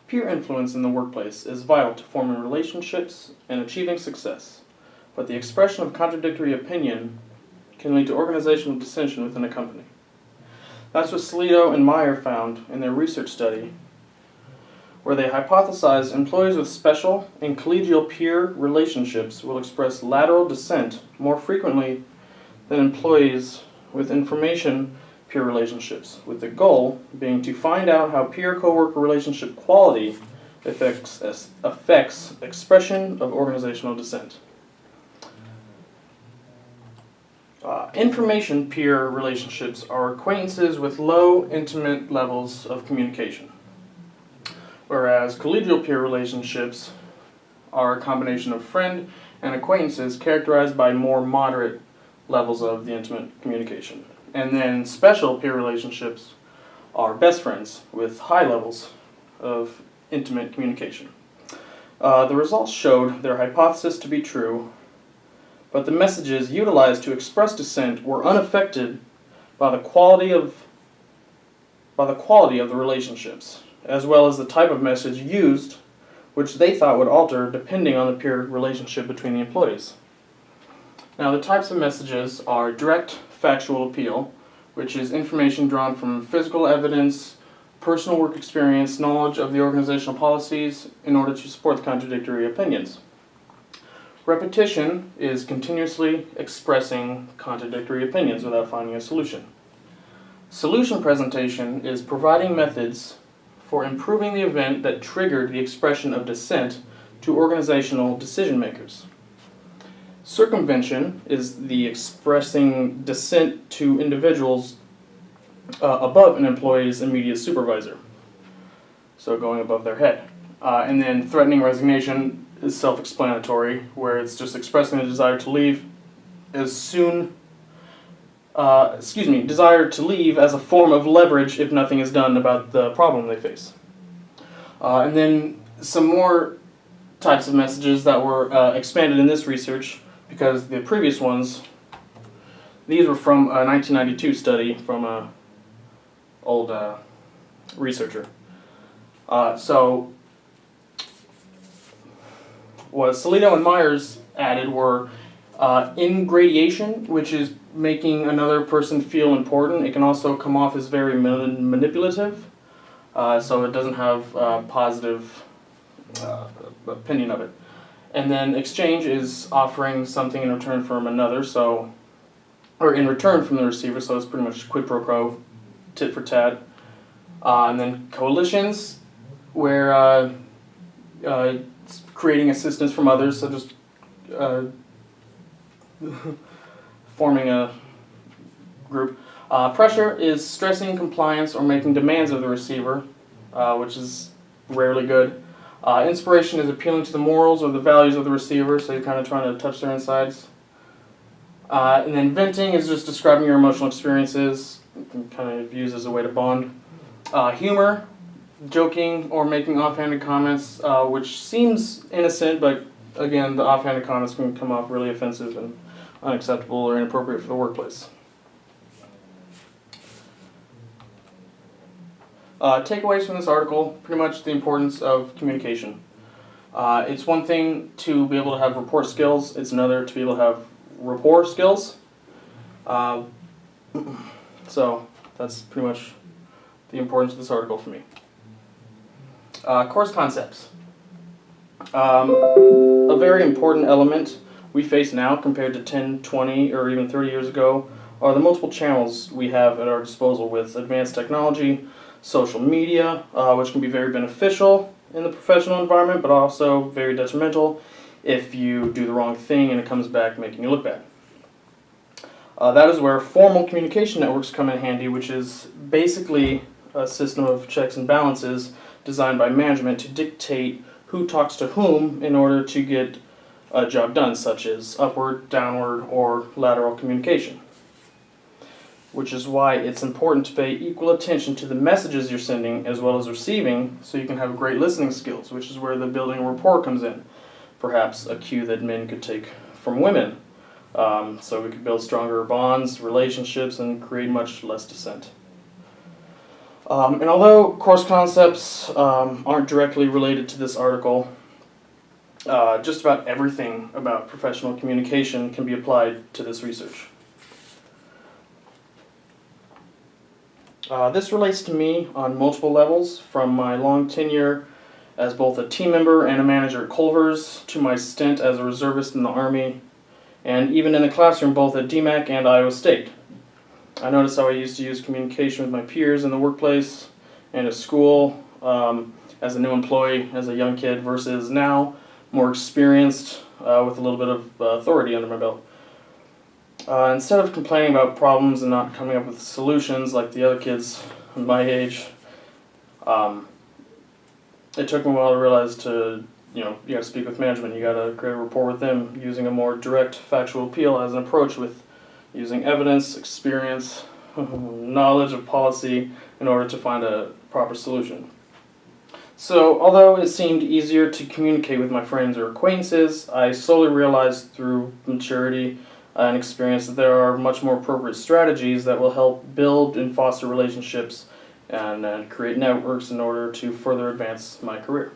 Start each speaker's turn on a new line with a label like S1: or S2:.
S1: Peer influence in the workplace is vital to forming relationships and achieving success, but the expression of contradictory opinion can lead to organizational dissension within a company. That's what Salido and Meyer found in their research study, where they hypothesized employees with special and collegial peer relationships will express lateral dissent more frequently than employees with information peer relationships, with the goal being to find out how peer-coworker relationship quality affects expression of organizational dissent. Information peer relationships are acquaintances with low, intimate levels of communication, whereas collegial peer relationships are a combination of friend and acquaintances characterized by more moderate levels of the intimate communication. And then special peer relationships are best friends with high levels of intimate communication. The results showed their hypothesis to be true, but the messages utilized to express dissent were unaffected by the quality of the relationships, as well as the type of message used, which they thought would alter depending on the peer relationship between the employees. Now, the types of messages are direct factual appeal, which is information drawn from physical evidence, personal work experience, knowledge of the organizational policies in order to support the contradictory opinions. Repetition is continuously expressing contradictory opinions without finding a solution. Solution presentation is providing methods for improving the event that triggered the expression of dissent to organizational decision makers. Circumvention is the expressing dissent to individuals above an employee's immediate supervisor, so going above their head. And then threatening resignation is self-explanatory, where it's just expressing a desire to leave desire to leave as a form of leverage if nothing is done about the problem they face. And then some more types of messages that were expanded in this research, because the previous ones, these were from a 1992 study from an old researcher. So what Salido and Myers added were ingradation, which is making another person feel important. It can also come off as very manipulative, so it doesn't have a positive opinion of it. And then exchange is offering something in return from another, or in return from the receiver, so it's pretty much quid pro quo, tit for tat. And then coalitions, where it's creating assistance from others, so just forming a group. Pressure is stressing compliance or making demands of the receiver, which is rarely good. Inspiration is appealing to the morals or the values of the receiver, so you're kind of trying to touch their insides. And then venting is just describing your emotional experiences, kind of used as a way to bond. Humor, joking or making offhanded comments, which seems innocent, but again, the offhanded comments can come off really offensive and unacceptable or inappropriate for the workplace. Takeaways from this article, pretty much the importance of communication. It's one thing to be able to have rapport skills, it's another to be able to have rapport skills. So that's pretty much the importance of this article for me. Course concepts. A very important element we face now compared to 10, 20, or even 30 years ago are the multiple channels we have at our disposal with advanced technology, social media, which can be very beneficial in the professional environment, but also very detrimental if you do the wrong thing and it comes back making you look bad. That is where formal communication networks come in handy, which is basically a system of checks and balances designed by management to dictate who talks to whom in order to get a job done, such as upward, downward, or lateral communication. Which is why it's important to pay equal attention to the messages you're sending as well as receiving, so you can have great listening skills, which is where the building rapport comes in. Perhaps a cue that men could take from women, so we could build stronger bonds, relationships, and create much less dissent. And although course concepts aren't directly related to this article, just about everything about professional communication can be applied to this research. This relates to me on multiple levels, from my long tenure as both a team member and a manager at Culver's, to my stint as a reservist in the Army, and even in the classroom both at DMACC and Iowa State. I noticed how I used to use communication with my peers in the workplace and at school, as a new employee, as a young kid, versus now, more experienced, with a little bit of authority under my belt. Instead of complaining about problems and not coming up with solutions like the other kids my age, it took me a while to realize you gotta speak with management, you gotta create a rapport with them using a more direct factual appeal as an approach, with using evidence, experience, knowledge of policy in order to find a proper solution. So, although it seemed easier to communicate with my friends or acquaintances, I slowly realized through maturity and experience that there are much more appropriate strategies that will help build and foster relationships and create networks in order to further advance my career.